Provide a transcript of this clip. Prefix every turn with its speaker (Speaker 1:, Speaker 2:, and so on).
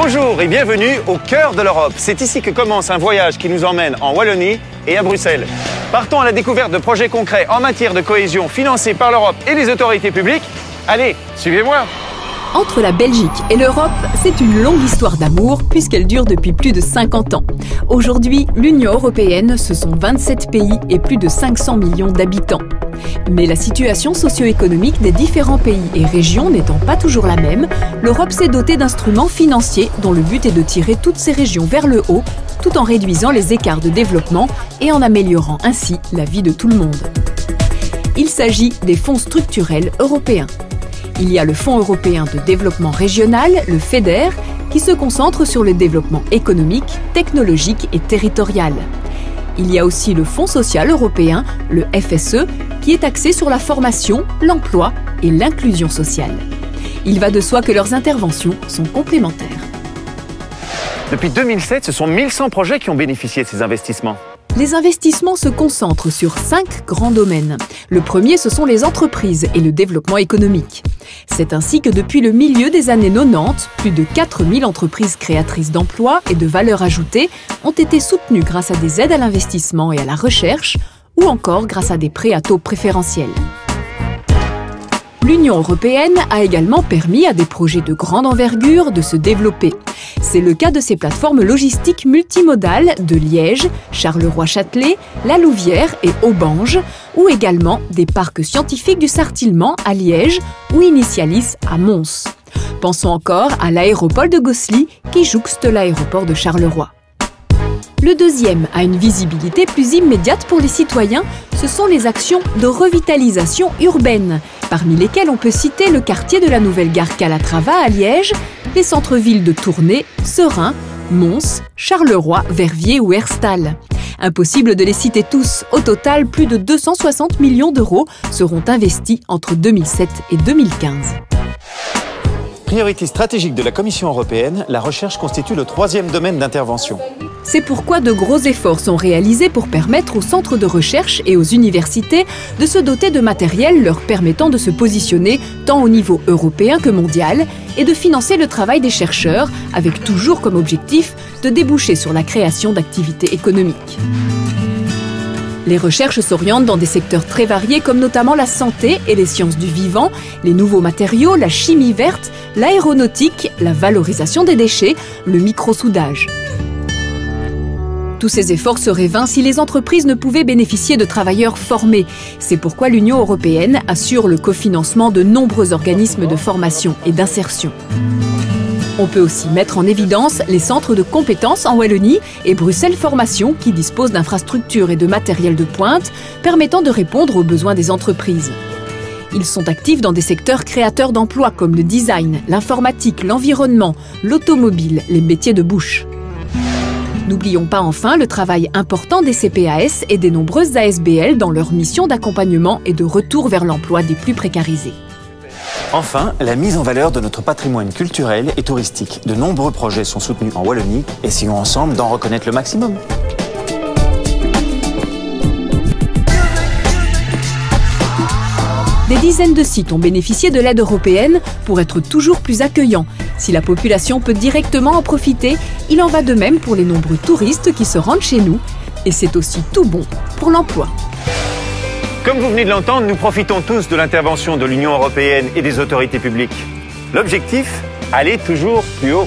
Speaker 1: Bonjour et bienvenue au cœur de l'Europe. C'est ici que commence un voyage qui nous emmène en Wallonie et à Bruxelles. Partons à la découverte de projets concrets en matière de cohésion financés par l'Europe et les autorités publiques. Allez, suivez-moi.
Speaker 2: Entre la Belgique et l'Europe, c'est une longue histoire d'amour puisqu'elle dure depuis plus de 50 ans. Aujourd'hui, l'Union européenne, ce sont 27 pays et plus de 500 millions d'habitants. Mais la situation socio-économique des différents pays et régions n'étant pas toujours la même, l'Europe s'est dotée d'instruments financiers dont le but est de tirer toutes ces régions vers le haut, tout en réduisant les écarts de développement et en améliorant ainsi la vie de tout le monde. Il s'agit des fonds structurels européens. Il y a le Fonds européen de développement régional, le FEDER, qui se concentre sur le développement économique, technologique et territorial. Il y a aussi le Fonds social européen, le FSE, qui est axé sur la formation, l'emploi et l'inclusion sociale. Il va de soi que leurs interventions sont complémentaires.
Speaker 1: Depuis 2007, ce sont 1100 projets qui ont bénéficié de ces investissements.
Speaker 2: Les investissements se concentrent sur 5 grands domaines. Le premier, ce sont les entreprises et le développement économique. C'est ainsi que depuis le milieu des années 90, plus de 4000 entreprises créatrices d'emplois et de valeur ajoutée ont été soutenues grâce à des aides à l'investissement et à la recherche, ou encore grâce à des prêts à taux préférentiels. L'Union européenne a également permis à des projets de grande envergure de se développer. C'est le cas de ces plateformes logistiques multimodales de Liège, Charleroi-Châtelet, La Louvière et Aubange, ou également des parcs scientifiques du Sartillement à Liège ou Initialis à Mons. Pensons encore à l'aéroport de Gosselies qui jouxte l'aéroport de Charleroi. Le deuxième a une visibilité plus immédiate pour les citoyens, ce sont les actions de revitalisation urbaine, parmi lesquelles on peut citer le quartier de la nouvelle gare Calatrava à Liège, les centres-villes de Tournai, Seraing, Mons, Charleroi, Verviers ou Herstal. Impossible de les citer tous, au total plus de 260 millions d'euros seront investis entre 2007 et 2015.
Speaker 1: Priorité stratégique de la Commission européenne, la recherche constitue le troisième domaine d'intervention.
Speaker 2: C'est pourquoi de gros efforts sont réalisés pour permettre aux centres de recherche et aux universités de se doter de matériel leur permettant de se positionner tant au niveau européen que mondial et de financer le travail des chercheurs avec toujours comme objectif de déboucher sur la création d'activités économiques. Les recherches s'orientent dans des secteurs très variés comme notamment la santé et les sciences du vivant, les nouveaux matériaux, la chimie verte, l'aéronautique, la valorisation des déchets, le microsoudage. Tous ces efforts seraient vains si les entreprises ne pouvaient bénéficier de travailleurs formés. C'est pourquoi l'Union européenne assure le cofinancement de nombreux organismes de formation et d'insertion. On peut aussi mettre en évidence les centres de compétences en Wallonie et Bruxelles Formation qui disposent d'infrastructures et de matériel de pointe permettant de répondre aux besoins des entreprises. Ils sont actifs dans des secteurs créateurs d'emplois comme le design, l'informatique, l'environnement, l'automobile, les métiers de bouche. N'oublions pas enfin le travail important des CPAS et des nombreuses ASBL dans leur mission d'accompagnement et de retour vers l'emploi des plus précarisés.
Speaker 1: Enfin, la mise en valeur de notre patrimoine culturel et touristique. De nombreux projets sont soutenus en Wallonie. Essayons ensemble d'en reconnaître le maximum.
Speaker 2: Des dizaines de sites ont bénéficié de l'aide européenne pour être toujours plus accueillants. Si la population peut directement en profiter, il en va de même pour les nombreux touristes qui se rendent chez nous. Et c'est aussi tout bon pour l'emploi.
Speaker 1: Comme vous venez de l'entendre, nous profitons tous de l'intervention de l'Union européenne et des autorités publiques. L'objectif, aller toujours plus haut.